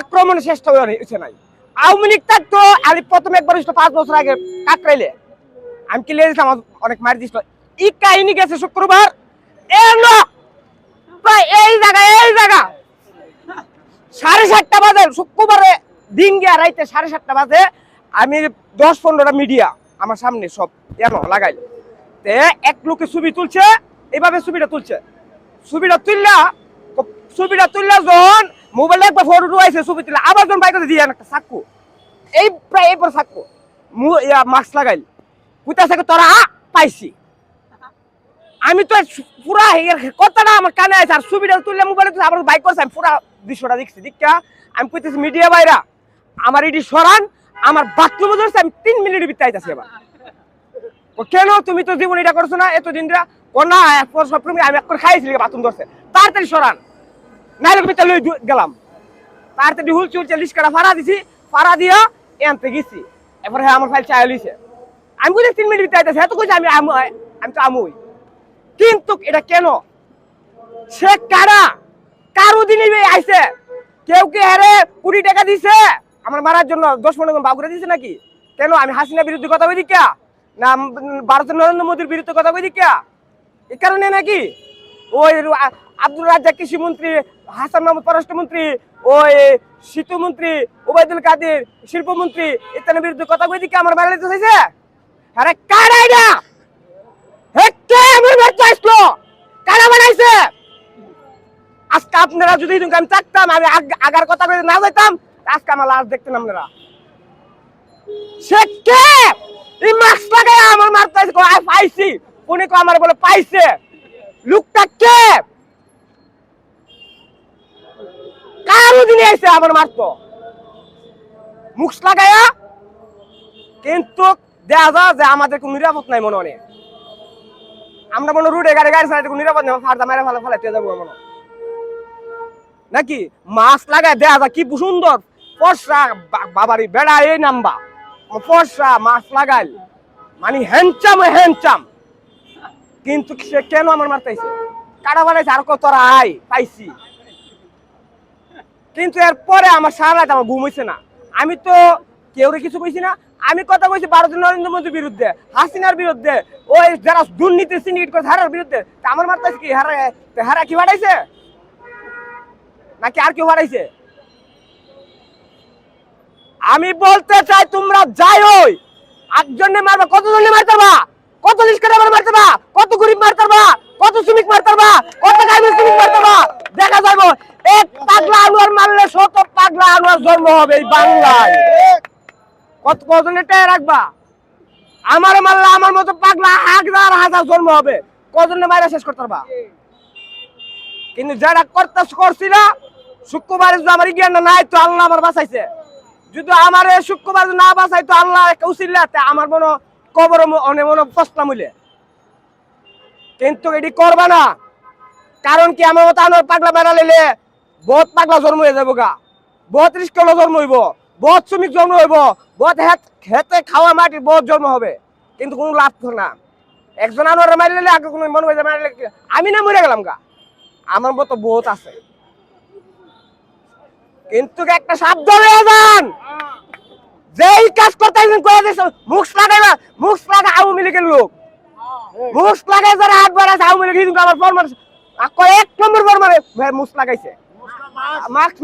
আক্রমণের চেষ্টা হয়েছে নাই। আওয়ামী লীগ থাকতো আমি প্রথম একবার 5 বছর আগে কাকরাইলে আমি কি লেগেছিলাম, অনেক মার দিছিল। এই কাহিনী গেছে শুক্রবার এলো প্রায় এই জায়গা 7:30 বাজে, শুক্রবারে দিন গিয়া রাইতে 7:30 বাজে আমি 10-15টা মিডিয়া আমার সামনে সব এনো লাগাই তে এক লোকে ছবি তুলছে, এইভাবে ছবিটা তুলছে, ছবিটা তুললা যখন মোবাইলে একবার ফটো উঠাইছে, ছবি তুললে আবার যখন বাইকে দিয়ে একটা চাকু এই প্রায় এরপর চাকু মাস্ক লাগাইল কুইতা চাকু তোরা পাইছি। আমি তো পুরা কথাটা আমার কানে আছে, আর ছবিটা তুললে মোবাইলে আবার বাইক করছে, আমি পুরা দৃশ্যটা দেখছি। দীক্ষা আমি কইতেছি মিডিয়া বাইরা আমার এটি সরান, আমার বাথরুমে ধরছে, আমি 3 মিনিটের ভিতরে আইতাছি। এবার কেন তুমি তো জীবন এটা করছো না এতদিন না, আমি এক করে খাইছি বাথরুম ধরছে, তাড়াতাড়ি সরান নাইলে ভিতরে লই গেলাম। তাড়াতাড়ি হুলছে লিস্কাটা ফাড়া দিছি, ফাড়া দিয়া এনতে গেছি। এরপর হ্যাঁ আমার ফাইল চাই লইছে, আমি বুঝে 3 মিনিট ভিতরে আইতাছি, এত কইছে আমি তো আমুই। কিন্তু এটা কেন সে কারা কারো দিনই আইছে, কেউ কে হারে 20 টাকা দিছে আমার মারার জন্য, 10-15 জন বাবুরা দিছে নাকি? কেন আমি হাসিনার বিরুদ্ধে কথা বলি কে না ভারতের নরেন্দ্র মোদীর বিরুদ্ধে কথা বলি কে? এই কারণে নাকি ওই আব্দুল রাজ্জাক কৃষিমন্ত্রী, হাসান মাহমুদ পররাষ্ট্রমন্ত্রী, ওই সেতুমন্ত্রী ওবায়দুল কাদের শিল্পমন্ত্রী ইত্যাদির বিরুদ্ধে কথা বলি কে আমার মারা দিতে চাইছে? আরে কারা এটা? কে আমার মারতে আসলো? কারা বানাইছে? আজকে আপনারা যদি আমি থাকতাম, আমি আগার কথা বলে না যাইতাম, আজকে আমার লাশ দেখতেন আপনারা। সে কে এই মাস্ক লাগাই আমার মারতে পাইছি, উনি কো আমার বলে পাইছে, লোকটা কে কারো দিনে আইছে আমার মারতো মুখ লাগায়া? কিন্তু দেখা যায় যে আমাদের কোনো নিরাপদ নাই মনে হয়, আমরা মনে রুটে গাড়ি চালাতে কোনো নিরাপদ নেই, ফার্দা মেরে ফেলাতে যাবো মনে নাকি? মাস্ক লাগায় দেখা যায় কি সুন্দর ফর্সা বাবারি বেড়া এই নাম্বা ফর্সা মাস্ক লাগাইল মানে হ্যান্ডসাম। কিন্তু সে কেন আমার মারতেছে? কাটা বানাইছে আর কত আই পাইছি। কিন্তু এরপরে আমার সারা রাত আমার ঘুম হইছে না, আমি তো কেউ কিছু কইছি না, আমি কথা কইছি ভারতের নরেন্দ্র মোদীর বিরুদ্ধে, হাসিনার বিরুদ্ধে, ওই যারা দুর্নীতি সিন্ডিকেট করে হারার বিরুদ্ধে। আমার মারতেছে কি হারা কি বাড়াইছে নাকি আর কেউ বাড়াইছে? আমি বলতে চাই তোমরা যাই হই একজনে মারবা, কতজনে মারতে পারবা, কত লিস্কারে মারতে পারবা, কত গরিব মারতে পারবা, কত শ্রমিক মারতে পারবা, কত গার্মেন্টস শ্রমিক মারতে পারবা, দেখা যাবো। এক পাগলা আনোয়ার মারলে 100 পাগলা আনোয়ার জন্ম হবে এই বাংলায়। কতজনে টের রাখবা? আমার মারলে আমার মতো পাগলা হাজার জন্ম হবে, কতজনে মারা শেষ করতে পারবা? কিন্তু যারা করছিল শুক্রবারে যদি আমার জ্ঞান নাই তো আল্লাহ আমার বাঁচাইছে, যদি আমার শুক্রবার না বাঁচাই তো আল্লাহ উচিল্লাতে আমার মনে কবর অনেক মনে ফসলা মিলে। কিন্তু এটি করবা না, কারণ কি আমার মতো আনোয়ার পাগলা মেরা লেলে বহুত পাগলা জন্ম হয়ে যাবো গা, বহুত রিস্কল জন্ম হইব, বহুত শ্রমিক জন্ম হইব, বহুত হেতে খাওয়া মাটির বহুত জন্ম হবে, কিন্তু কোনো লাভ না। একজন আনোয়ার মারি লেলে আগে কোনো মনে হয়ে মারলে আমি না মরে গেলাম গা, আমার মতো বহুত আছে। কিন্তু একটা সাবধান হয়ে যান, যেই কাজ করতে মুখ লাগাইবা, মুখ লাগা আওয়ামী লীগের লোক, মুখ লাগাই যারা হাত বাড়াইছে আওয়ামী লীগ কিন্তু আমার ফরমান 1 নম্বর ফরমানে মুখ লাগাইছে। মাস্ক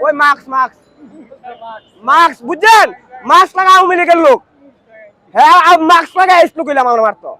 ওই মাস্ক বুঝছেন, মাস্ক লাগা আওয়ামী লীগের লোক, হ্যাঁ মাস্ক লাগাই আসলো কইলাম আমার মারতো।